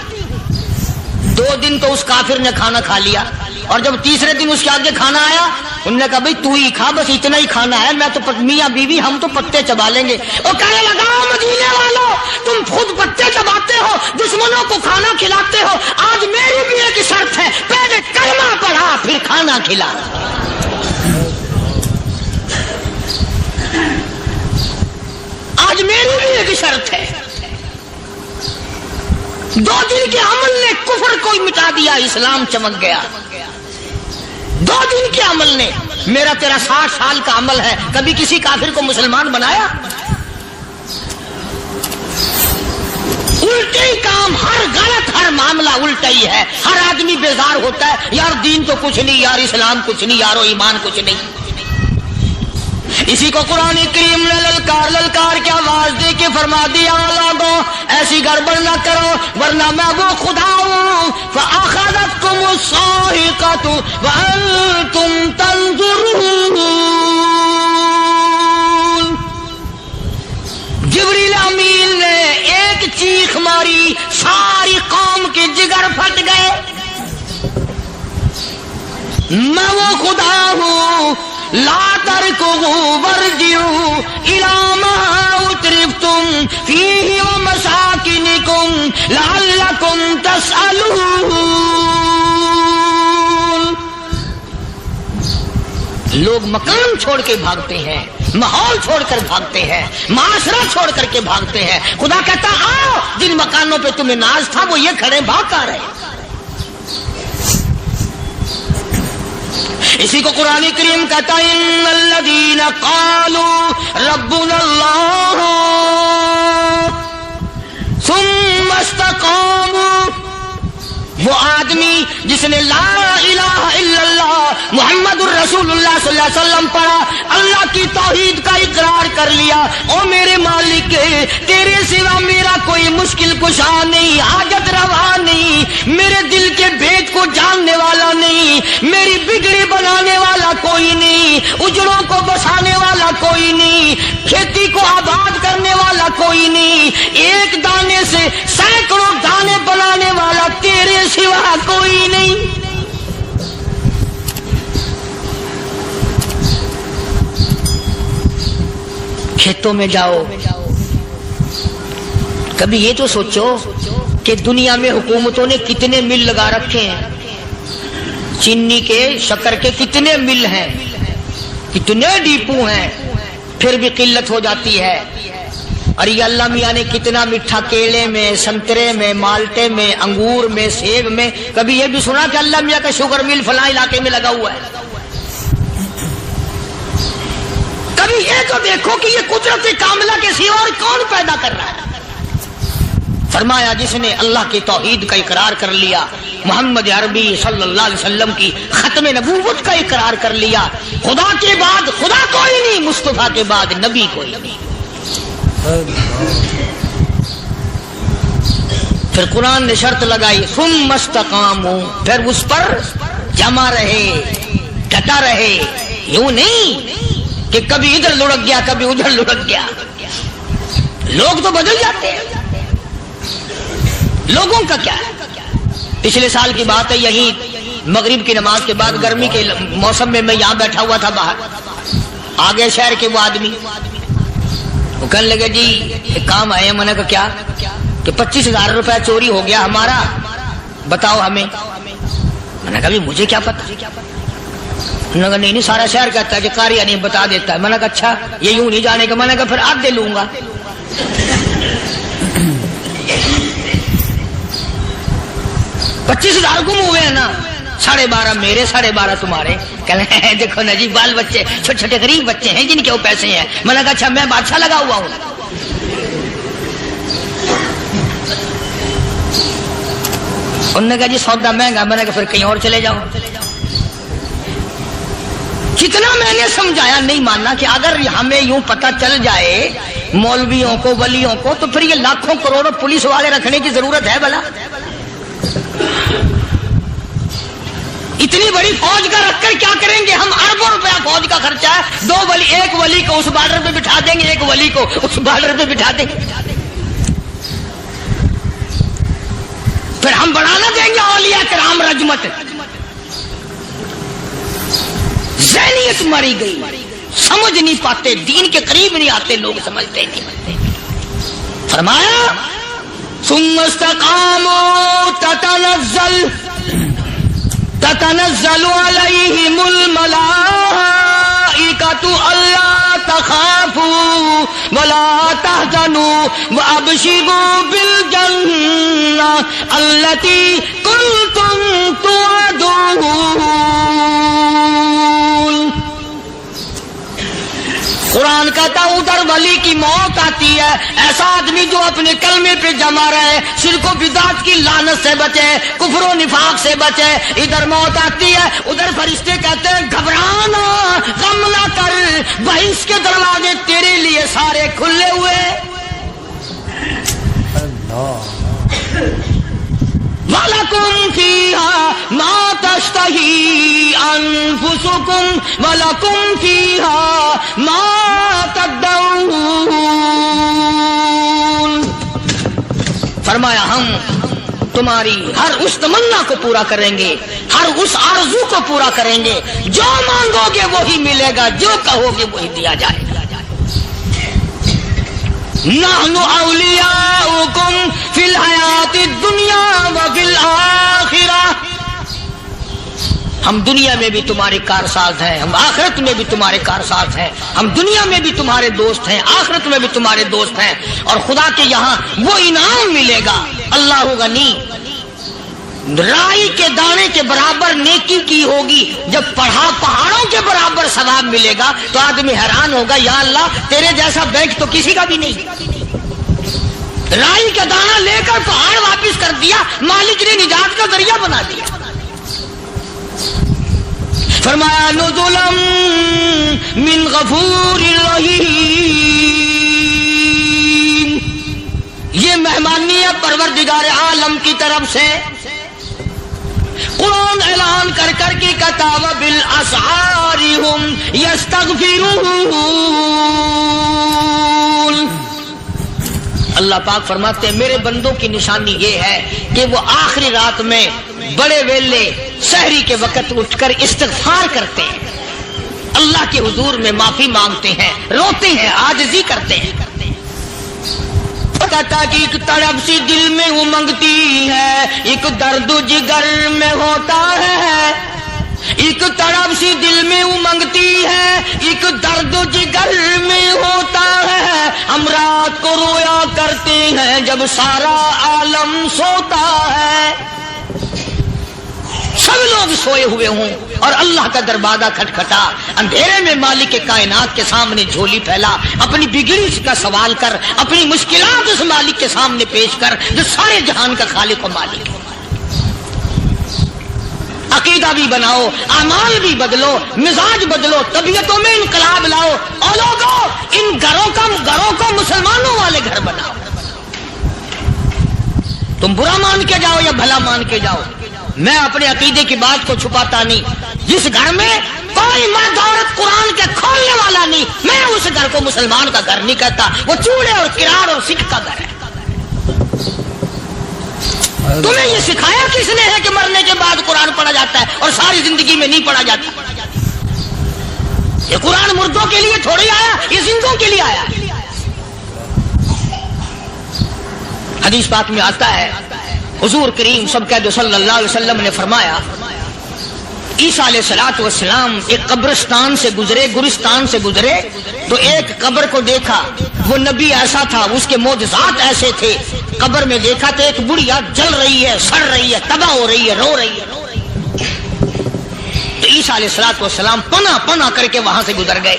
2 دن تو اس کافر نے کھانا کھا لیا، اور جب تیسرے دن اس کے آگے کھانا آیا، انہوں نے کہا بھائی تو ہی کھا، بس اتنا ہی کھانا ہے، میں تو میاں بیوی ہم تو پتے چبا لیں گے۔ اور کہنے لگا مدینے والوں، تم خود پتے چباتے ہو، دشمنوں کو کھانا کھلاتے ہو، آج میری بھی ایک شرط ہے، پہلے کلمہ پڑھا پھر کھانا کھلا۔ آج میری بھی ایک شرط ہے۔ 2 دن کے عمل نے کفر کو مٹا دیا، اسلام چمک گیا۔ 2 دن کے عمل نے، میرا تیرا 60 سال کا عمل ہے، کبھی کسی کافر کو مسلمان بنایا؟ الٹے ہی کام، ہر غلط، ہر معاملہ الٹا ہی ہے۔ ہر آدمی بیزار ہوتا ہے، یار دین تو کچھ نہیں، یار اسلام کچھ نہیں، یارو ایمان کچھ نہیں۔ اسی کو قرآن کریم نے للکار کے آواز دے کے فرما دیا لوگوں ایسی گڑبڑ نہ کرو ورنہ میں وہ خدا ہوں۔ فَأَخَذَتْكُمُ الصَّاعِقَةُ وَأَنْتُمْ تَنظُرُونَ۔ جبریل امین نے ایک چیخ ماری، ساری قوم کے جگر پھٹ گئے۔ میں وہ خدا ہوں، لا تركضوا وارجعوا إلى ما أترفتم فيه ومساكنكم لعلكم تسألون۔ لوگ مکان چھوڑ کے بھاگتے ہیں، ماحول چھوڑ کر بھاگتے ہیں، معاشرہ چھوڑ کر کے بھاگتے ہیں۔ خدا کہتا آؤ، جن مکانوں پہ تمہیں ناز تھا وہ یہ کھڑے بھاگ کر رہے۔ اسی کو قرآن کریم کہتا ہے ان الذین قالوا ربنا اللہ ثم استقاموا، وہ آدمی جس نے لا الہ الا اللہ محمد الرسول اللہ صلی اللہ علیہ وسلم پڑھا، اللہ کی توحید کا اقرار کر لیا، او میرے مالک تیرے سوا میرا کوئی مشکل کشا نہیں، حاجت روا نہیں، میرے دل کے بھید کو جاننے والا نہیں، میری بگڑی بنانے والا کوئی نہیں، اجڑوں کو بسانے والا کوئی نہیں، کھیتی کو آباد کرنے والا کوئی نہیں، ایک دانے سے سینکڑوں دانے بنانے والا تیرے سوا کوئی نہیں۔ کھیتوں میں جاؤ، کبھی یہ تو سوچو کہ دنیا میں حکومتوں نے کتنے مل لگا رکھے ہیں، چینی کے شکر کے کتنے مل ہیں، کتنے ڈیپو ہیں، پھر بھی قلت ہو جاتی ہے۔ اور یہ اللہ میاں نے کتنا میٹھا کیلے میں، سنترے میں، مالٹے میں، انگور میں، سیب میں، کبھی یہ بھی سنا کہ اللہ میاں کا شوگر مل فلاں علاقے میں لگا ہوا ہے؟ کبھی یہ تو دیکھو کہ یہ قدرت کاملہ کے سوا اور کون پیدا کر رہا ہے؟ فرمایا جس نے اللہ کی توحید کا اقرار کر لیا، محمد عربی صلی اللہ علیہ وسلم کی ختم نبوت کا اقرار کر لیا، خدا کے بعد خدا کوئی نہیں، مصطفیٰ کے بعد نبی کوئی نہیں۔ پھر قرآن نے شرط لگائی ثم استقاموا، پھر اس پر جمع رہے، ڈٹا رہے، یوں نہیں کہ کبھی ادھر لڑک گیا کبھی ادھر لڑک گیا۔ لوگ تو بدل جاتے ہیں، لوگوں کا کیا ہے؟ پچھلے سال کی بات ہے، یہی مغرب کی نماز کے بعد گرمی کے موسم میں میں یہاں بیٹھا ہوا تھا باہر، آگے شہر کے وہ آدمی وہ کہنے لگے جی ایک کام آئے ہیں۔ میں نے کہا کیا؟ کہ 25,000 روپے چوری ہو گیا ہمارا، بتاؤ ہمیں۔ میں نے کہا مجھے کیا پتا؟ انہوں نے کہا نہیں سارا شہر کہتا ہے کہ قاریہ نہیں بتا دیتا ہے۔ میں نے کہا اچھا یہ یوں نہیں جانے کا؟ میں نے کہا پھر آدھے لوں گا۔ 25,000 گم ہوئے ہیں نا، 12.5 میرے 12.5 تمہارے۔ کہنے ہیں دیکھو نا جی بال بچے چھوٹے چھوٹے غریب بچے ہیں جن کے وہ پیسے ہیں۔ میں نے کہا اچھا میں بادشاہ لگا ہوا ہوں؟ انہوں نے کہا جی سودا مہنگا۔ میں نے کہا پھر کہیں اور چلے جاؤ۔ کتنا میں نے سمجھایا نہیں ماننا کہ اگر ہمیں یوں پتہ چل جائے مولویوں کو ولیوں کو تو پھر یہ لاکھوں کروڑوں پولیس والے رکھنے کی ضرورت ہے بھلا؟ اتنی بڑی فوج کا رکھ کر کیا کریں گے ہم؟ اربوں روپیہ فوج کا خرچہ ہے، ایک ولی کو اس بارڈر پہ بٹھا دیں گے، ایک ولی کو اس بارڈر پہ بٹھا دیں گے، پھر ہم بڑھانا دیں گے اولیاء کرام رجمت۔ ذہنیت مری گئی، سمجھ نہیں پاتے، دین کے قریب نہیں آتے لوگ، سمجھتے نہیں۔ فرمایا ثم استقاموا تتنزل علیہم الملائکۃ الا تخافوا ولا تحزنوا وابشروا بالجنہ التی کنتم توعدون۔ قرآن کہتا ادھر ولی کی موت آتی ہے، ایسا آدمی جو اپنے کلمے پہ جمع رہے، شرک و بدعت کی لعنت سے بچے، کفر و نفاق سے بچے۔ ادھر موت آتی ہے، ادھر فرشتے کہتے ہیں گھبرانا، غم نہ کر، بہشت کے دروازے تیرے لیے سارے کھلے ہوئے۔ وَلَكُمْ فِيهَا مَا تَشْتَهِي أَنفُسُكُمْ وَلَكُمْ فِيهَا مَا تَدَّعُونَ۔ فرمایا ہم تمہاری ہر اس تمنا کو پورا کریں گے، ہر اس آرزو کو پورا کریں گے، جو مانگو گے وہی ملے گا، جو کہو گے وہی دیا جائے گا۔ نحن اولیاؤکم فی الحیات الدنیا وفی الآخرہ، ہم دنیا میں بھی تمہارے کارساز ہیں، ہم آخرت میں بھی تمہارے کارساز ہیں، ہم دنیا میں بھی تمہارے دوست ہیں، آخرت میں بھی تمہارے دوست ہیں، اور خدا کے یہاں وہ انعام ملے گا۔ اللہ غنی رائی کے دانے کے برابر نیکی کی ہوگی، جب پڑھا پہاڑوں کے برابر ثواب ملے گا تو آدمی حیران ہوگا، یا اللہ تیرے جیسا بینک تو کسی کا بھی نہیں۔ رائی کا دانہ لے کر پہاڑ واپس کر دیا، مالک نے نجات کا ذریعہ بنا دیا۔ فرمایا نزلا من غفور رحیم، یہ مہمانی ہے پروردگار عالم کی طرف سے۔ قرآن اعلان کر کر کے کہتا وبالاسحار ہم یستغفرون، اللہ پاک فرماتے ہیں میرے بندوں کی نشانی یہ ہے کہ وہ آخری رات میں بڑے ویلے سحری کے وقت اٹھ کر استغفار کرتے ہیں، اللہ کے حضور میں معافی مانگتے ہیں، روتے ہیں، عاجزی کرتے ہیں۔ کہتا کہ ایک تڑپ سی دل میں امنگتی ہے، ایک درد جگر میں ہوتا ہے، ایک تڑپ سی دل میں امنگتی ہے، ایک درد جگر میں ہوتا ہے، ہم رات کو رویا کرتے ہیں جب سارا عالم سوتا ہے۔ سب لوگ سوئے ہوئے ہوں اور اللہ کا دروازہ کھٹکھٹا، اندھیرے میں مالک کے کائنات کے سامنے جھولی پھیلا، اپنی بگڑی کا سوال کر، اپنی مشکلات اس مالک کے سامنے پیش کر جو سارے جہان کا خالق و مالک ہے۔ عقیدہ بھی بناؤ، اعمال بھی بدلو، مزاج بدلو، طبیعتوں میں انقلاب لاؤ، اور لوگوں ان گھروں کو مسلمانوں والے گھر بناؤ۔ تم برا مان کے جاؤ یا بھلا مان کے جاؤ، میں اپنے عقیدے کی بات کو چھپاتا نہیں۔ جس گھر میں کوئی مرد عورت قرآن کے کھولنے والا نہیں، میں اس گھر کو مسلمان کا گھر نہیں کہتا، وہ چوڑے اور کرار اور سکھ کا گھر ہے۔ تمہیں یہ سکھایا کس نے ہے کہ مرنے کے بعد قرآن پڑھا جاتا ہے اور ساری زندگی میں نہیں پڑھا جاتا؟ یہ قرآن مردوں کے لیے تھوڑی آیا، یہ زندوں کے لیے آیا۔ حدیث پاک میں آتا ہے حضور کریم صلی اللہ علیہ وسلم نے فرمایا عیسیٰ علیہ الصلوۃ والسلام ایک قبرستان سے گزرے، گورستان سے گزرے تو ایک قبر کو دیکھا، وہ نبی ایسا تھا، اس کے معجزات ایسے تھے۔ قبر میں دیکھا تو ایک بڑھیا جل رہی ہے، سڑ رہی ہے، تباہ ہو رہی ہے، رو رہی ہے۔ تو عیسیٰ علیہ الصلوۃ والسلام پناہ کر کے وہاں سے گزر گئے۔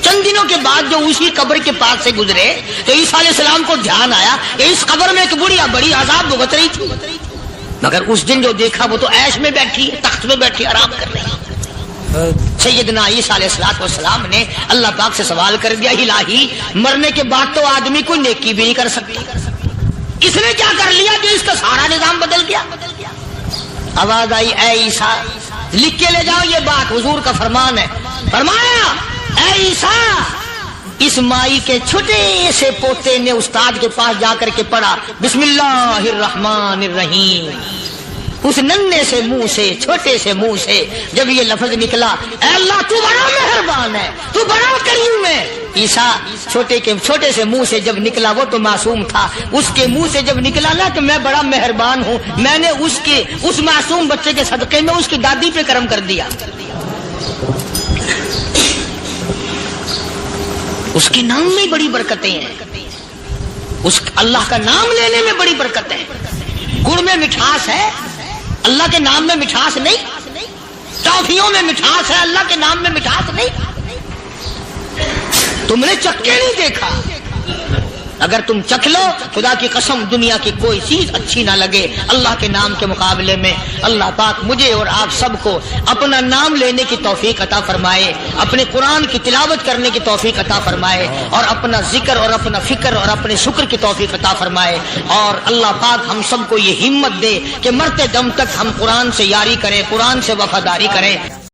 چند دنوں کے بعد جو اسی قبر کے پاس سے گزرے تو عیسیٰ علیہ السلام کو دھیان آیا کہ اس قبر میں ایک بڑھیا بڑی عذاب بھگت رہی تھی، مگر اس دن جو دیکھا وہ تو عیش میں بیٹھی ہے، تخت میں بیٹھی آرام کر رہی ہے۔ سیدنا عیسیٰ علیہ السلام نے اللہ پاک سے سوال کر دیا، الہی مرنے کے بعد تو آدمی کوئی نیکی بھی نہیں کر سکتا، اس نے کیا کر لیا کہ اس کا سارا نظام بدل گیا؟ آواز آئی، اے عیسیٰ لکھ کے لے جاؤ یہ بات، حضور کا فرمان ہے۔ فرمایا اے عیسیٰ، اس مائی کے چھوٹے سے پوتے نے استاد کے پاس جا کر کے پڑھا بسم اللہ الرحمن الرحیم، اس ننھے سے منہ سے، چھوٹے سے منہ سے جب یہ لفظ نکلا، اے اللہ تو بڑا مہربان ہے، تو بڑا کریم ہے۔ عیسیٰ چھوٹے سے منہ سے جب نکلا، وہ تو معصوم تھا، اس کے منہ سے جب نکلا نا کہ میں بڑا مہربان ہوں، میں نے اس معصوم بچے کے صدقے میں اس کی دادی پہ کرم کر دیا۔ اس کے نام میں بڑی برکتیں ہیں، اس اللہ کا نام لینے میں بڑی برکتیں ہیں۔ گڑ میں مٹھاس ہے، اللہ کے نام میں مٹھاس نہیں۔ ٹافیوں میں مٹھاس ہے، اللہ کے نام میں مٹھاس نہیں۔ تم نے چکے نہیں دیکھا، اگر تم چکھ لو خدا کی قسم دنیا کی کوئی چیز اچھی نہ لگے اللہ کے نام کے مقابلے میں۔ اللہ پاک مجھے اور آپ سب کو اپنا نام لینے کی توفیق عطا فرمائے، اپنے قرآن کی تلاوت کرنے کی توفیق عطا فرمائے، اور اپنا ذکر اور اپنا فکر اور اپنے شکر کی توفیق عطا فرمائے، اور اللہ پاک ہم سب کو یہ ہمت دے کہ مرتے دم تک ہم قرآن سے یاری کریں، قرآن سے وفاداری کریں۔